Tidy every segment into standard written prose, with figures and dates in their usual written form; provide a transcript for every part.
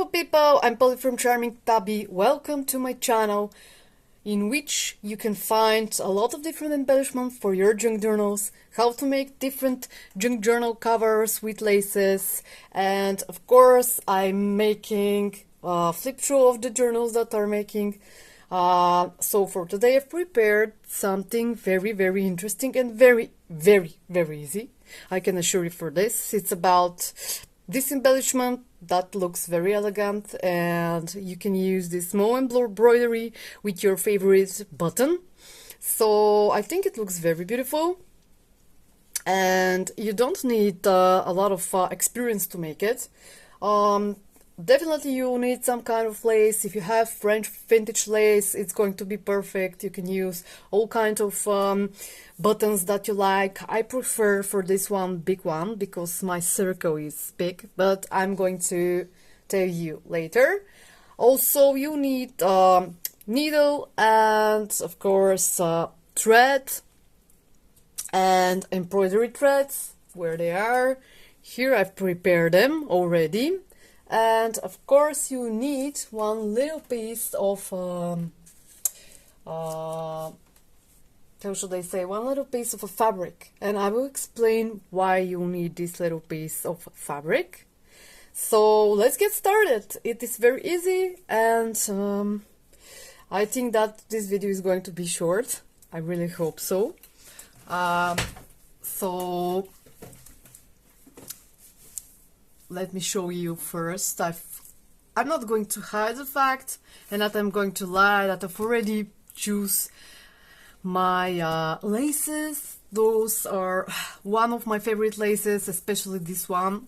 beautiful people, I'm Polly from Charming Tabby. Welcome to my channel, in which you can find a lot of different embellishments for your junk journals, how to make different junk journal covers with laces, and of course I'm making a flip through of the journals that are making. So for today I've prepared something very interesting and very easy. I can assure you for this. It's about this embellishment that looks very elegant, and you can use this small embroidery with your favorite button. So I think it looks very beautiful, and you don't need a lot of experience to make it. Definitely you need some kind of lace. If you have French vintage lace, it's going to be perfect. You can use all kinds of buttons that you like. I prefer for this one big one because my circle is big, but I'm going to tell you later. Also, you need needle and of course thread and embroidery threads. Where they are? Here I've prepared them already. And of course you need one little piece of, how should I say, one little piece of a fabric. And I will explain why you need this little piece of fabric. So let's get started. It is very easy, and I think that this video is going to be short. I really hope so. So let me show you first. I'm not going to hide the fact, and that I'm going to lie, that I've already choose my laces. Those are one of my favorite laces, especially this one,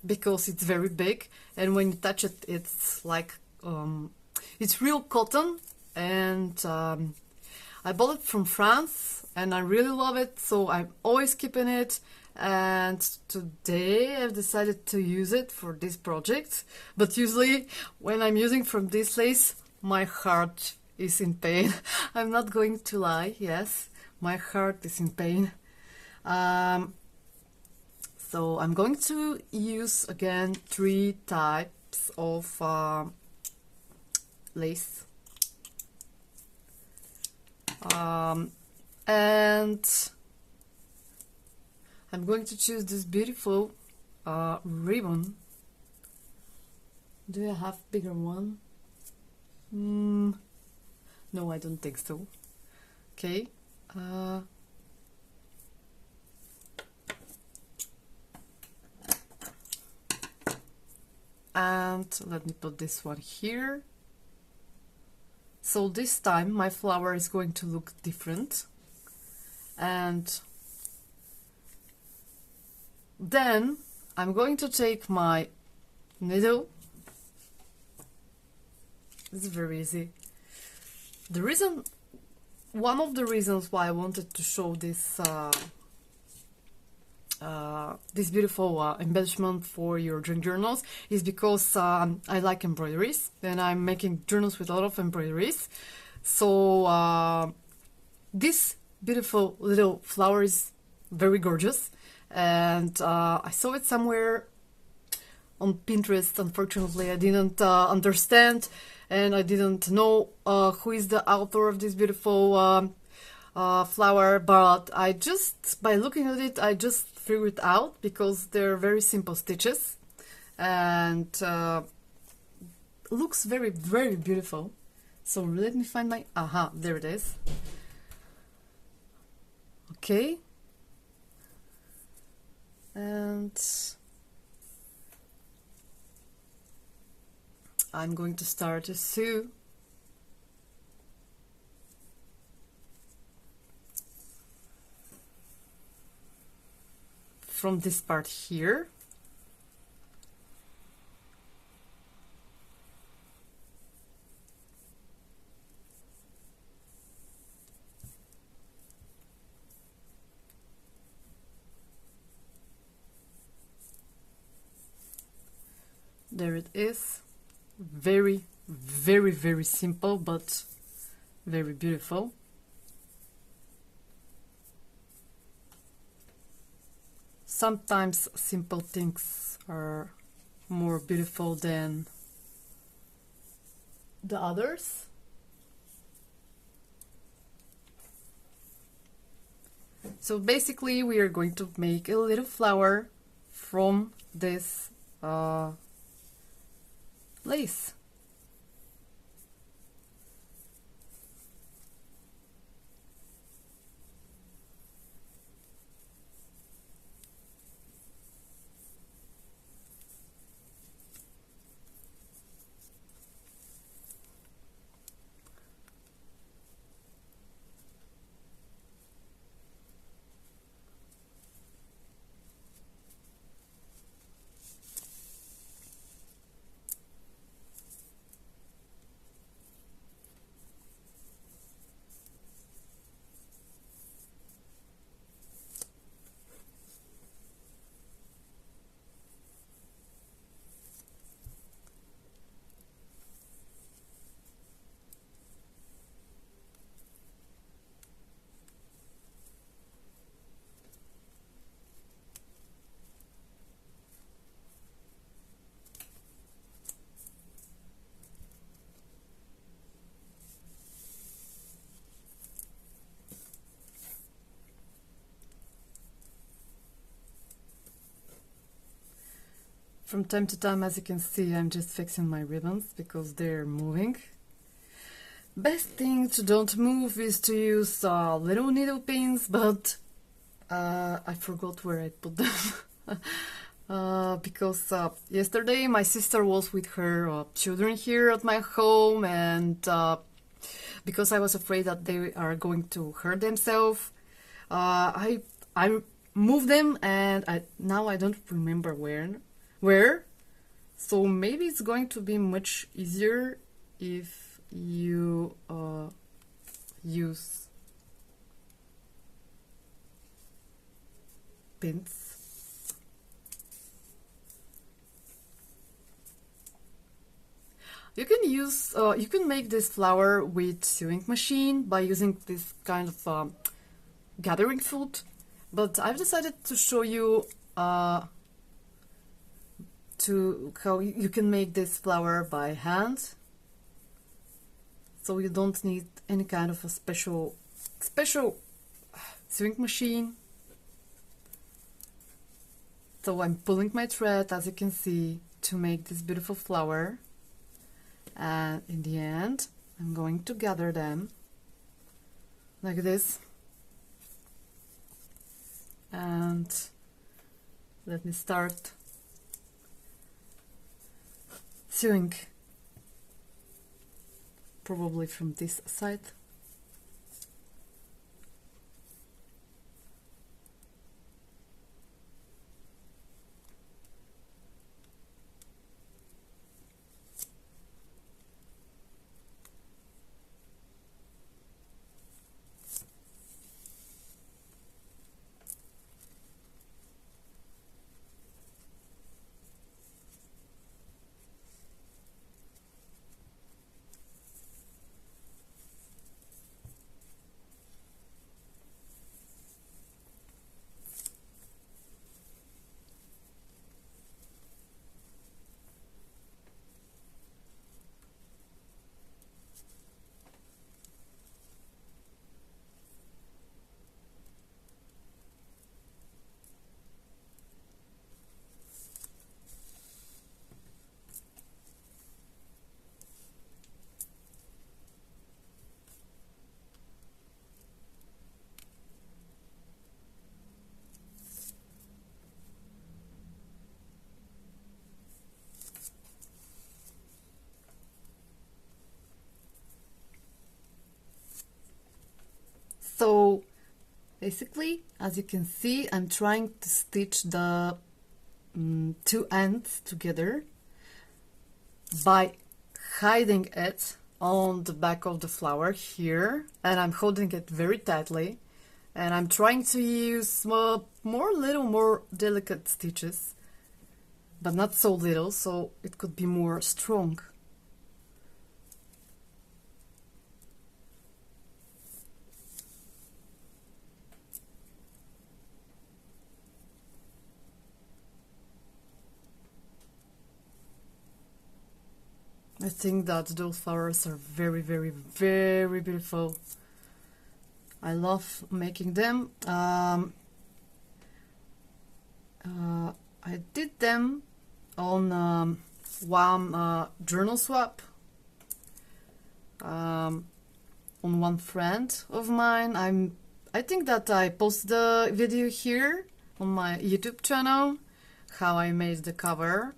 because it's very big, and when you touch it, it's like it's real cotton, and I bought it from France, and I really love it, so I'm always keeping it. And today I've decided to use it for this project, but usually when I'm using from this lace, my heart is in pain. I'm not going to lie, yes, my heart is in pain. So I'm going to use again 3 types of lace, and I'm going to choose this beautiful ribbon. Do I have bigger one? No, I don't think so. Okay. And let me put this one here. So this time my flower is going to look different. And then I'm going to take my needle. It's very easy. One of the reasons why I wanted to show this this beautiful embellishment for your junk journals is because I like embroideries, and I'm making journals with a lot of embroideries. So this beautiful little flower is very gorgeous. And I saw it somewhere on Pinterest. Unfortunately, I didn't understand, and I didn't know who is the author of this beautiful flower, but I just, by looking at it, I just figured it out, because they're very simple stitches, and looks very beautiful. So let me find my, there it is. Okay. And I'm going to start to sew. From this part here. There it is. Very simple, but very beautiful. Sometimes simple things are more beautiful than the others. So basically we are going to make a little flower from this lace. From time to time, as you can see, I'm just fixing my ribbons because they're moving. Best thing to don't move is to use little needle pins, but I forgot where I put them. Because yesterday my sister was with her children here at my home, and because I was afraid that they are going to hurt themselves, I moved them, and now I don't remember where. So maybe it's going to be much easier if you use pins. You can make this flower with sewing machine by using this kind of gathering foot, but I've decided to show you how you can make this flower by hand, so you don't need any kind of a special sewing machine. So I'm pulling my thread, as you can see, to make this beautiful flower, and in the end I'm going to gather them like this. And let me start sewing, probably from this side. So basically, as you can see, I'm trying to stitch the two ends together by hiding it on the back of the flower here, and I'm holding it very tightly, and I'm trying to use more delicate stitches, but not so little, so it could be more strong. I think that those flowers are very, very, very beautiful. I love making them. I did them on one journal swap on one friend of mine. I think that I post the video here on my YouTube channel, how I made the cover.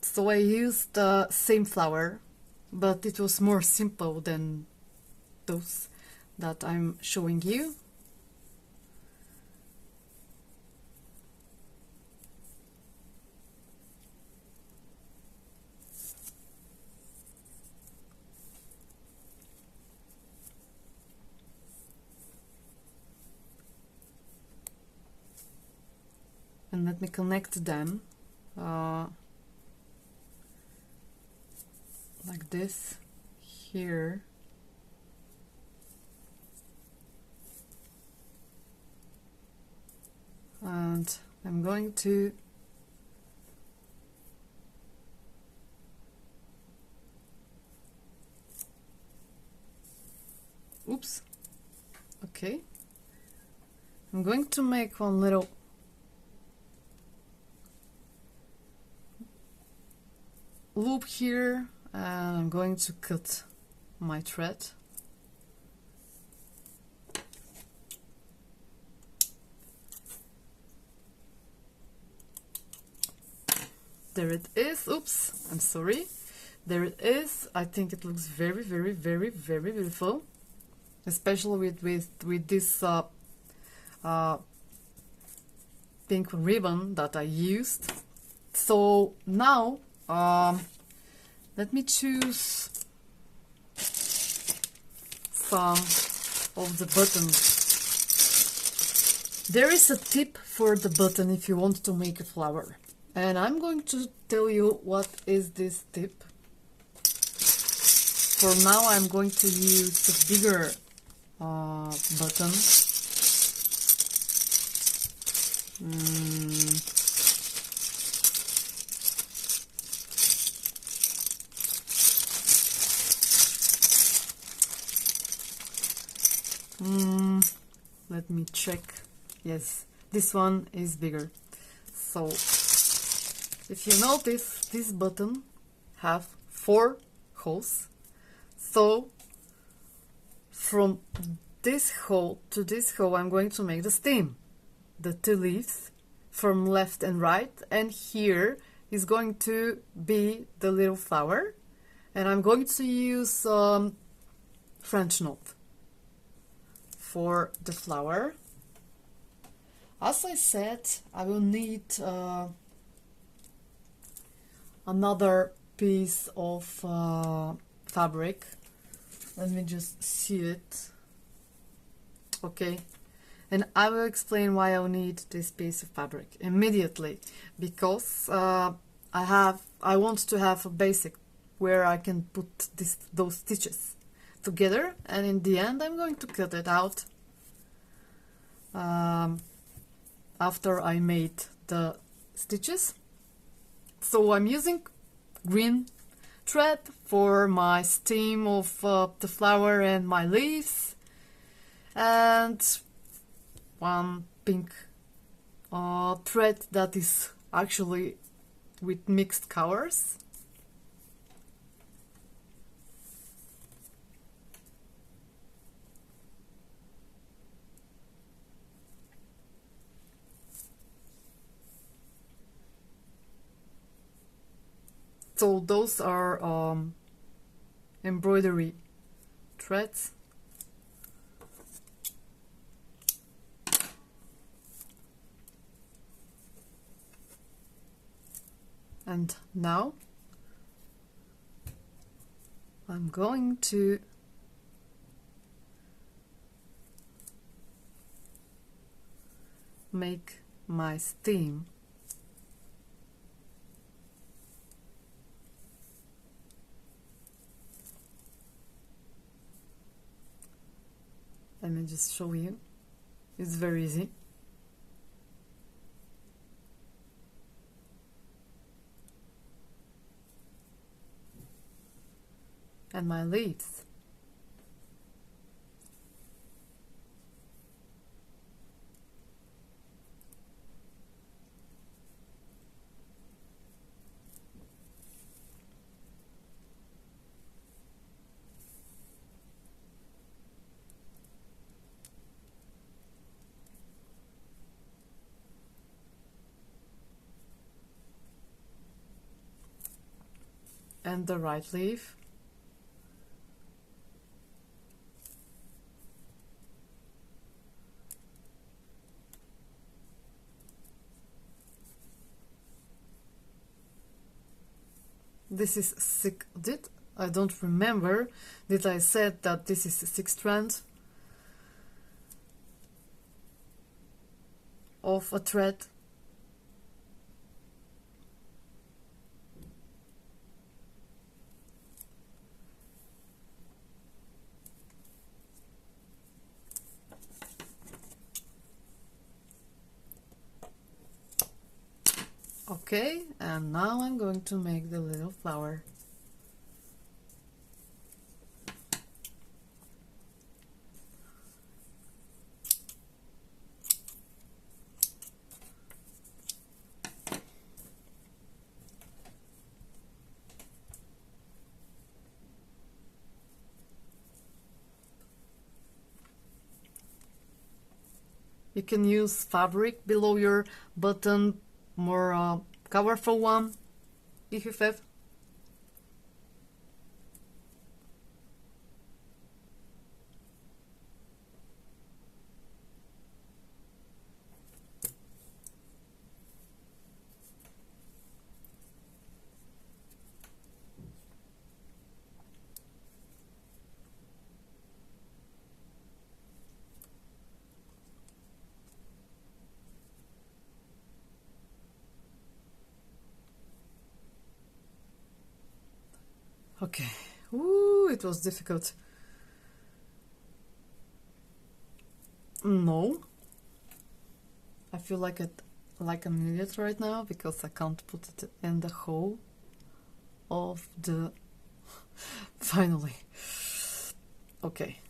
So I used the same flower, but it was more simple than those that I'm showing you. And let me connect them like this here. And I'm going to oops, okay, I'm going to make one little loop here, and I'm going to cut my thread. There it is. Oops, I'm sorry. There it is. I think it looks very, very, very, very beautiful, especially with this pink ribbon that I used. So now let me choose some of the buttons. There is a tip for the button if you want to make a flower, and I'm going to tell you what is this tip. For now I'm going to use a bigger button. Let me check. Yes, this one is bigger. So if you notice, this button have 4 holes. So from this hole to this hole I'm going to make the stem, the 2 leaves from left and right, and here is going to be the little flower, and I'm going to use French knot for the flower. As I said, I will need another piece of fabric. Let me just see it. Okay, and I will explain why I'll need this piece of fabric immediately, because I want to have a basic where I can put those stitches together, and in the end I'm going to cut it out after I made the stitches. So I'm using green thread for my stem of the flower and my leaves, and one pink thread that is actually with mixed colors. So those are embroidery threads. And now I'm going to make my stem. Let me just show you. It's very easy. and my leaves. And the right leaf. This is six. I don't remember. Did I said that this is 6 strands of a thread? Okay, and now I'm going to make the little flower. You can use fabric below your button, more colorful one, if you have. Okay. Ooh, it was difficult. No. I feel like an idiot right now because I can't put it in the hole of the finally. Okay.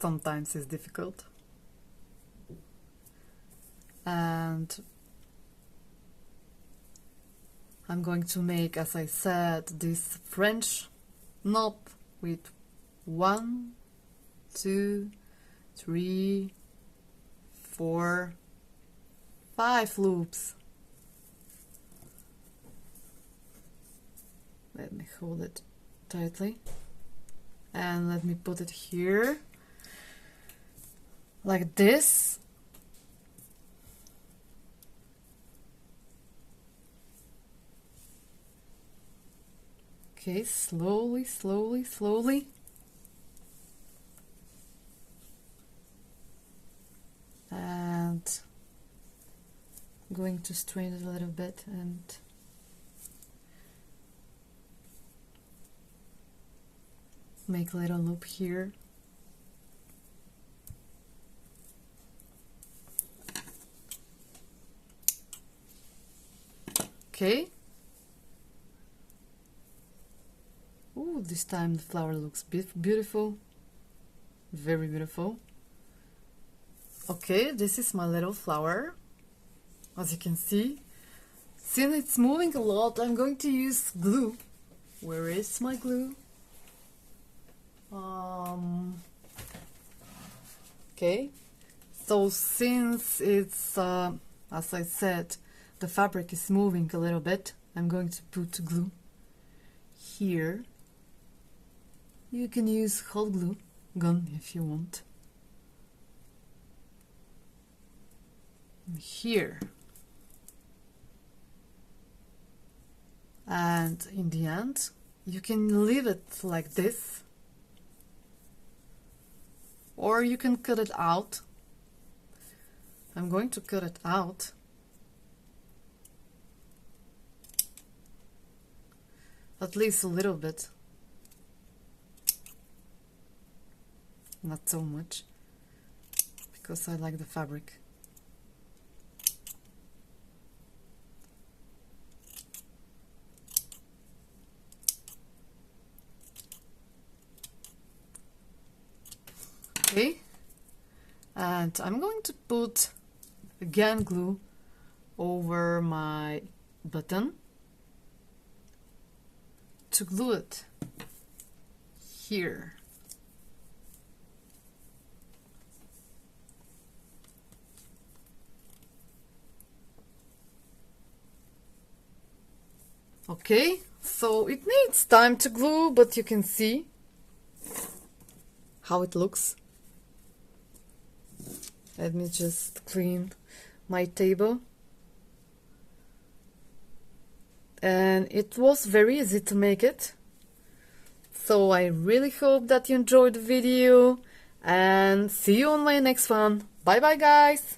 Sometimes it's difficult. And I'm going to make, as I said, this French knot with 1, 2, 3, 4, 5 loops. Let me hold it tightly and let me put it here like this. Okay, slowly, slowly, slowly. And I'm going to strain it a little bit and make a little loop here. Okay. Ooh, this time the flower looks beautiful. Very beautiful. Okay, this is my little flower. As you can see, since it's moving a lot, I'm going to use glue. Where is my glue? Okay, so since it's, as I said, the fabric is moving a little bit, I'm going to put glue here. You can use hot glue gun if you want. Here. And in the end, you can leave it like this, or you can cut it out. I'm going to cut it out. At least a little bit. Not so much, because I like the fabric. And I'm going to put again glue over my button to glue it here. Okay, so it needs time to glue, but you can see how it looks. Let me just clean my table. And it was very easy to make it. So I really hope that you enjoyed the video and see you on my next one. Bye bye guys!